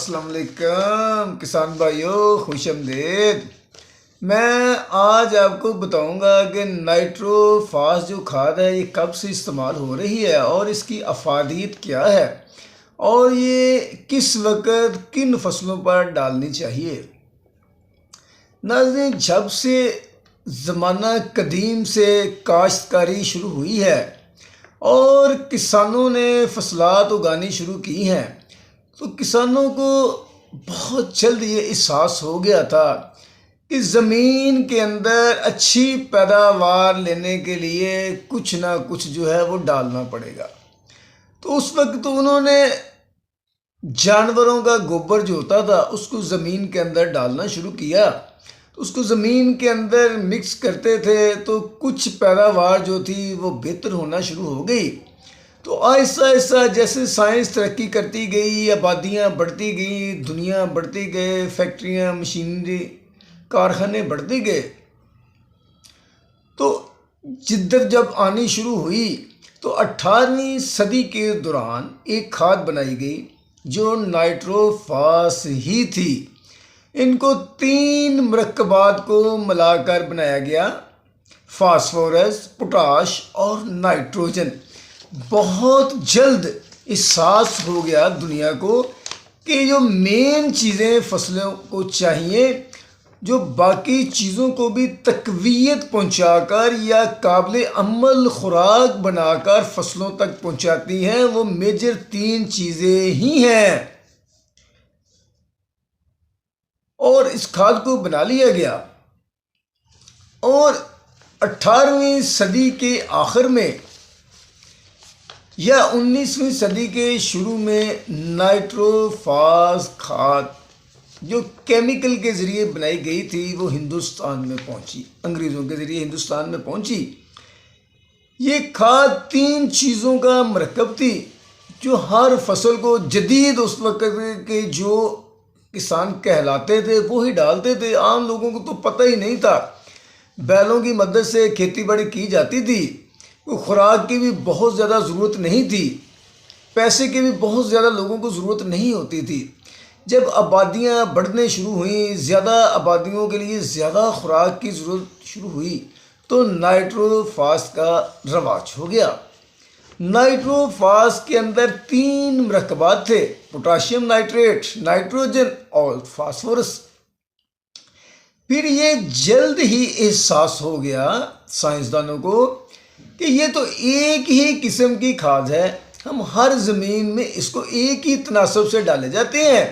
السلام علیکم کسان بھائیو، خوش آمدید۔ میں آج آپ کو بتاؤں گا کہ نائٹرو فاس جو کھاد ہے یہ کب سے استعمال ہو رہی ہے اور اس کی افادیت کیا ہے اور یہ کس وقت کن فصلوں پر ڈالنی چاہیے۔ ناظرین، جب سے زمانہ قدیم سے کاشتکاری شروع ہوئی ہے اور کسانوں نے فصلات اگانی شروع کی ہیں تو کسانوں کو بہت جلد یہ احساس ہو گیا تھا کہ زمین کے اندر اچھی پیداوار لینے کے لیے کچھ نہ کچھ جو ہے وہ ڈالنا پڑے گا۔ تو اس وقت انہوں نے جانوروں کا گوبر جو ہوتا تھا اس کو زمین کے اندر ڈالنا شروع کیا، تو اس کو زمین کے اندر مکس کرتے تھے تو کچھ پیداوار جو تھی وہ بہتر ہونا شروع ہو گئی۔ تو آہستہ آہستہ جیسے سائنس ترقی کرتی گئی، آبادیاں بڑھتی گئیں، دنیا بڑھتی گئے، فیکٹریاں، مشینری، کارخانے بڑھتے گئے، تو جدت جب آنی شروع ہوئی تو 18ویں صدی کے دوران ایک کھاد بنائی گئی جو نائٹرو فاس ہی تھی۔ ان کو 3 مرکبات کو ملا کر بنایا گیا، فاسفورس، پوٹاش اور نائٹروجن۔ بہت جلد احساس ہو گیا دنیا کو کہ جو مین چیزیں فصلوں کو چاہیے، جو باقی چیزوں کو بھی تقویت پہنچا کر یا قابل عمل خوراک بنا کر فصلوں تک پہنچاتی ہیں، وہ میجر 3 چیزیں ہی ہیں۔ اور اس کھاد کو بنا لیا گیا اور 18ویں صدی کے آخر میں یا 19ویں صدی کے شروع میں نائٹرو فاس کھاد جو کیمیکل کے ذریعے بنائی گئی تھی وہ ہندوستان میں پہنچی، انگریزوں کے ذریعے ہندوستان میں پہنچی۔ یہ کھاد 3 چیزوں کا مرکب تھی جو ہر فصل کو جدید اس وقت کے جو کسان کہلاتے تھے وہی ڈالتے تھے۔ عام لوگوں کو تو پتہ ہی نہیں تھا، بیلوں کی مدد سے کھیتی باڑی کی جاتی تھی، خوراک کی بھی بہت زیادہ ضرورت نہیں تھی، پیسے کی بھی بہت زیادہ لوگوں کو ضرورت نہیں ہوتی تھی۔ جب آبادیاں بڑھنے شروع ہوئیں، زیادہ آبادیوں کے لیے زیادہ خوراک کی ضرورت شروع ہوئی تو نائٹرو فاس کا رواج ہو گیا۔ نائٹرو فاس کے اندر 3 مرکبات تھے، پوٹاشیم نائٹریٹ، نائٹروجن اور فاسفورس۔ پھر یہ جلد ہی احساس ہو گیا سائنسدانوں کو کہ یہ تو ایک ہی قسم کی کھاد ہے، ہم ہر زمین میں اس کو ایک ہی تناسب سے ڈالے جاتے ہیں،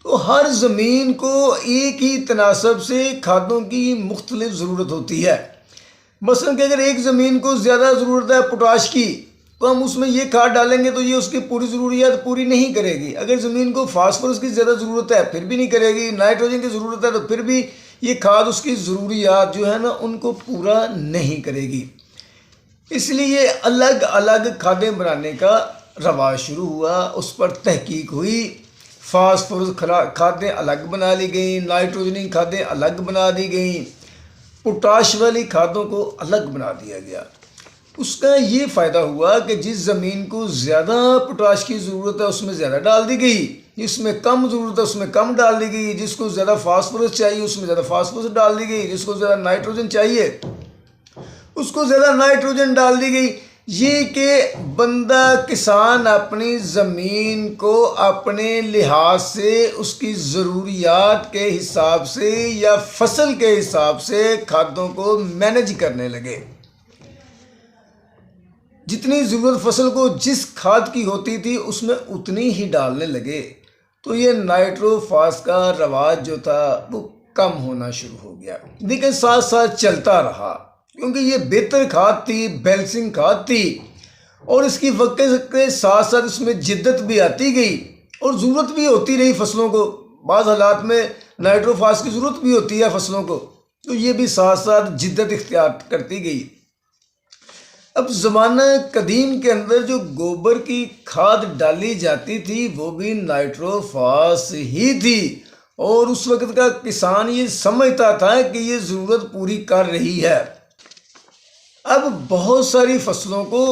تو ہر زمین کو ایک ہی تناسب سے کھادوں کی مختلف ضرورت ہوتی ہے۔ مثلا کہ اگر ایک زمین کو زیادہ ضرورت ہے پوٹاش کی تو ہم اس میں یہ کھاد ڈالیں گے تو یہ اس کی پوری ضروریات پوری نہیں کرے گی۔ اگر زمین کو فاسفورس کی زیادہ ضرورت ہے پھر بھی نہیں کرے گی، نائٹروجن کی ضرورت ہے تو پھر بھی یہ کھاد اس کی ضروریات جو ہے نا ان کو پورا نہیں کرے گی۔ اس لیے الگ الگ کھادیں بنانے کا رواج شروع ہوا، اس پر تحقیق ہوئی، فاسفورس کھادیں الگ بنا لی گئیں، نائٹروجنی کھادیں الگ بنا دی گئیں، پوٹاش والی کھادوں کو الگ بنا دیا گیا۔ اس کا یہ فائدہ ہوا کہ جس زمین کو زیادہ پوٹاش کی ضرورت ہے اس میں زیادہ ڈال دی گئی، جس میں کم ضرورت ہے اس میں کم ڈال دی گئی، جس کو زیادہ فاسفورس چاہیے اس میں زیادہ فاسفورس ڈال دی گئی، جس کو زیادہ نائٹروجن چاہیے اس کو زیادہ نائٹروجن ڈال دی گئی۔ یہ کہ بندہ کسان اپنی زمین کو اپنے لحاظ سے اس کی ضروریات کے حساب سے یا فصل کے حساب سے کھادوں کو مینج کرنے لگے۔ جتنی ضرورت فصل کو جس کھاد کی ہوتی تھی اس میں اتنی ہی ڈالنے لگے، تو یہ نائٹرو فاس کا رواج جو تھا وہ کم ہونا شروع ہو گیا، لیکن ساتھ ساتھ چلتا رہا کیونکہ یہ بہتر کھاد تھی، بیلنسنگ کھاد تھی، اور اس کی وقت کے ساتھ ساتھ اس میں جدت بھی آتی گئی اور ضرورت بھی ہوتی رہی فصلوں کو۔ بعض حالات میں نائٹرو فاس کی ضرورت بھی ہوتی ہے فصلوں کو، تو یہ بھی ساتھ ساتھ جدت اختیار کرتی گئی۔ اب زمانہ قدیم کے اندر جو گوبر کی کھاد ڈالی جاتی تھی وہ بھی نائٹرو فاس ہی تھی، اور اس وقت کا کسان یہ سمجھتا تھا کہ یہ ضرورت پوری کر رہی ہے۔ اب بہت ساری فصلوں کو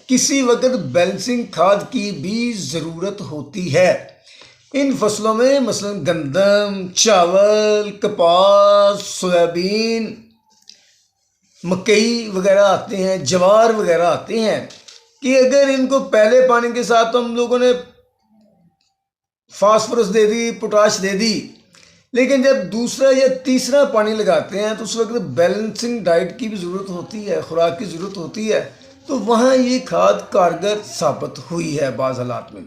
کسی وقت بیلنسنگ کھاد کی بھی ضرورت ہوتی ہے، ان فصلوں میں مثلا گندم، چاول، کپاس، سویابین، مکئی وغیرہ آتے ہیں، جوار وغیرہ آتے ہیں، کہ اگر ان کو پہلے پانی کے ساتھ ہم لوگوں نے فاسفورس دے دی، پوٹاش دے دی، لیکن جب دوسرا یا تیسرا پانی لگاتے ہیں تو اس وقت بیلنسنگ ڈائٹ کی بھی ضرورت ہوتی ہے، خوراک کی ضرورت ہوتی ہے، تو وہاں یہ کھاد کارگر ثابت ہوئی ہے بعض حالات میں۔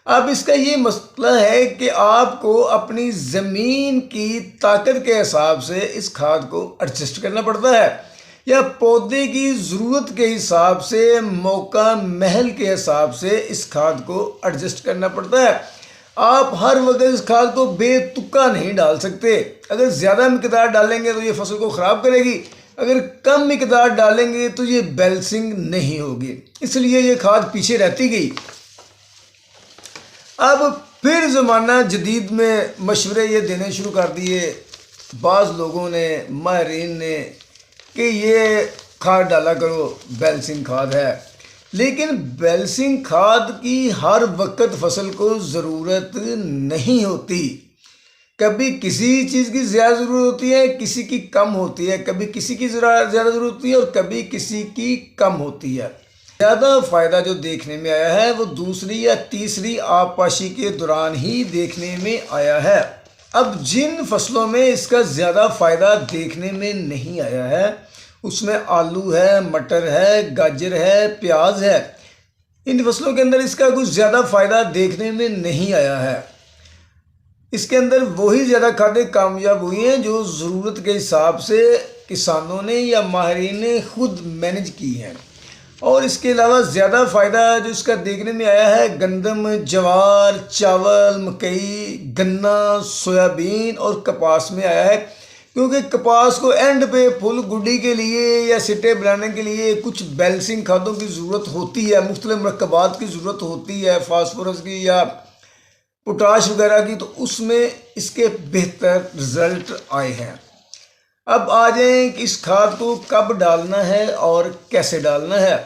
اب اس کا یہ مسئلہ ہے کہ آپ کو اپنی زمین کی طاقت کے حساب سے اس کھاد کو ایڈجسٹ کرنا پڑتا ہے، یا پودے کی ضرورت کے حساب سے، موقع محل کے حساب سے اس کھاد کو ایڈجسٹ کرنا پڑتا ہے۔ آپ ہر وقت اس کھاد کو بے تکا نہیں ڈال سکتے۔ اگر زیادہ مقدار ڈالیں گے تو یہ فصل کو خراب کرے گی، اگر کم مقدار ڈالیں گے تو یہ بیلنسنگ نہیں ہوگی، اس لیے یہ کھاد پیچھے رہتی گئی۔ اب پھر زمانہ جدید میں مشورے یہ دینے شروع کر دیے بعض لوگوں نے، ماہرین نے، کہ یہ کھاد ڈالا کرو، بیلنسنگ کھاد ہے۔ لیکن بیلنسنگ کھاد کی ہر وقت فصل کو ضرورت نہیں ہوتی، کبھی کسی چیز کی زیادہ ضرورت ہوتی ہے، کسی کی کم ہوتی ہے، کبھی کسی کی زیادہ ضرورت ہوتی ہے اور کبھی کسی کی کم ہوتی ہے۔ زیادہ فائدہ جو دیکھنے میں آیا ہے وہ دوسری یا تیسری آبپاشی کے دوران ہی دیکھنے میں آیا ہے۔ اب جن فصلوں میں اس کا زیادہ فائدہ دیکھنے میں نہیں آیا ہے اس میں آلو ہے، مٹر ہے، گاجر ہے، پیاز ہے، ان فصلوں کے اندر اس کا کچھ زیادہ فائدہ دیکھنے میں نہیں آیا ہے۔ اس کے اندر وہی زیادہ کھادیں کامیاب ہوئی ہیں جو ضرورت کے حساب سے کسانوں نے یا ماہرین نے خود مینج کی ہیں، اور اس کے علاوہ زیادہ فائدہ جو اس کا دیکھنے میں آیا ہے گندم، جوار، چاول، مکئی، گنا، سویابین اور کپاس میں آیا ہے، کیونکہ کپاس کو اینڈ پہ پھول گڈی کے لیے یا سٹے بنانے کے لیے کچھ بیلنسنگ کھادوں کی ضرورت ہوتی ہے، مختلف مرکبات کی ضرورت ہوتی ہے، فاسفورس کی یا پوٹاش وغیرہ کی، تو اس میں اس کے بہتر رزلٹ آئے ہیں۔ اب آ جائیں کہ اس کھاد کو کب ڈالنا ہے اور کیسے ڈالنا ہے۔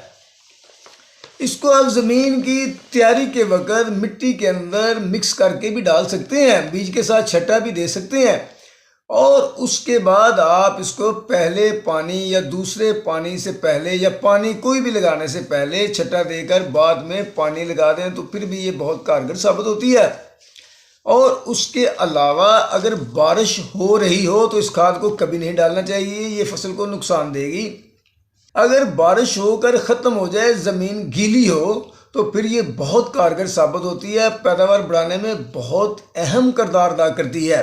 اس کو آپ زمین کی تیاری کے وقت مٹی کے اندر مکس کر کے بھی ڈال سکتے ہیں، بیج کے ساتھ چھٹا بھی دے سکتے ہیں، اور اس کے بعد آپ اس کو پہلے پانی یا دوسرے پانی سے پہلے یا پانی کوئی بھی لگانے سے پہلے چھٹا دے کر بعد میں پانی لگا دیں تو پھر بھی یہ بہت کارگر ثابت ہوتی ہے۔ اور اس کے علاوہ اگر بارش ہو رہی ہو تو اس کھاد کو کبھی نہیں ڈالنا چاہیے، یہ فصل کو نقصان دے گی۔ اگر بارش ہو کر ختم ہو جائے، زمین گیلی ہو، تو پھر یہ بہت کارگر ثابت ہوتی ہے، پیداوار بڑھانے میں بہت اہم کردار ادا کرتی ہے،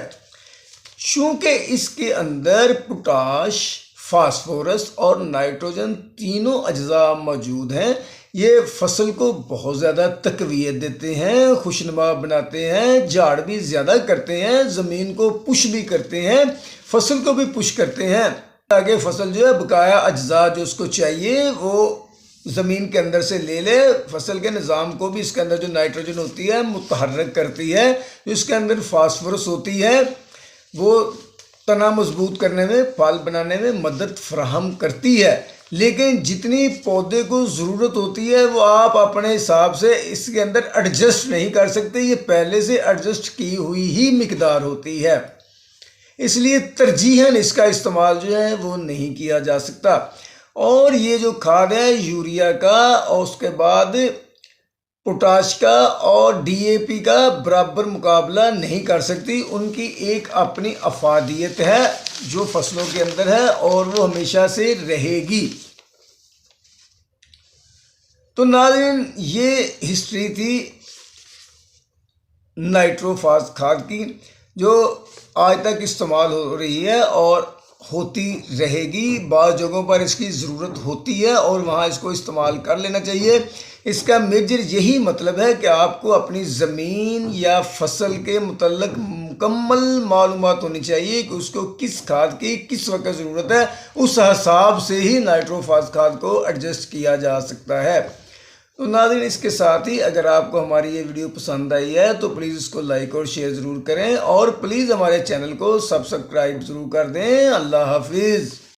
چونکہ اس کے اندر پوٹاش، فاسفورس اور نائٹروجن تینوں اجزاء موجود ہیں۔ یہ فصل کو بہت زیادہ تقویت دیتے ہیں، خوشنما بناتے ہیں، جھاڑ بھی زیادہ کرتے ہیں، زمین کو پش بھی کرتے ہیں، فصل کو بھی پش کرتے ہیں، تاکہ فصل جو ہے بقایا اجزاء جو اس کو چاہیے وہ زمین کے اندر سے لے لے۔ فصل کے نظام کو بھی اس کے اندر جو نائٹروجن ہوتی ہے متحرک کرتی ہے، جو اس کے اندر فاسفورس ہوتی ہے وہ تنا مضبوط کرنے میں، پھل بنانے میں مدد فراہم کرتی ہے۔ لیکن جتنی پودے کو ضرورت ہوتی ہے وہ آپ اپنے حساب سے اس کے اندر ایڈجسٹ نہیں کر سکتے، یہ پہلے سے ایڈجسٹ کی ہوئی ہی مقدار ہوتی ہے، اس لیے ترجیحاً اس کا استعمال جو ہے وہ نہیں کیا جا سکتا۔ اور یہ جو کھاد ہے یوریا کا اور اس کے بعد پوٹاش کا اور ڈی اے پی کا برابر مقابلہ نہیں کر سکتی، ان کی ایک اپنی افادیت ہے جو فصلوں کے اندر ہے اور وہ ہمیشہ سے رہے گی۔ تو ناظرین یہ ہسٹری تھی نائٹروفاس کھاد کی، جو آج تک استعمال ہو رہی ہے اور ہوتی رہے گی۔ بعض جگہوں پر اس کی ضرورت ہوتی ہے اور وہاں اس کو استعمال کر لینا چاہیے۔ اس کا میجر یہی مطلب ہے کہ آپ کو اپنی زمین یا فصل کے متعلق مکمل معلومات ہونی چاہیے کہ اس کو کس کھاد کی کس وقت ضرورت ہے، اس حساب سے ہی نائٹروفاس کھاد کو ایڈجسٹ کیا جا سکتا ہے۔ تو ناظرین اس کے ساتھ ہی اگر آپ کو ہماری یہ ویڈیو پسند آئی ہے تو پلیز اس کو لائک اور شیئر ضرور کریں، اور پلیز ہمارے چینل کو سبسکرائب ضرور کر دیں۔ اللہ حافظ۔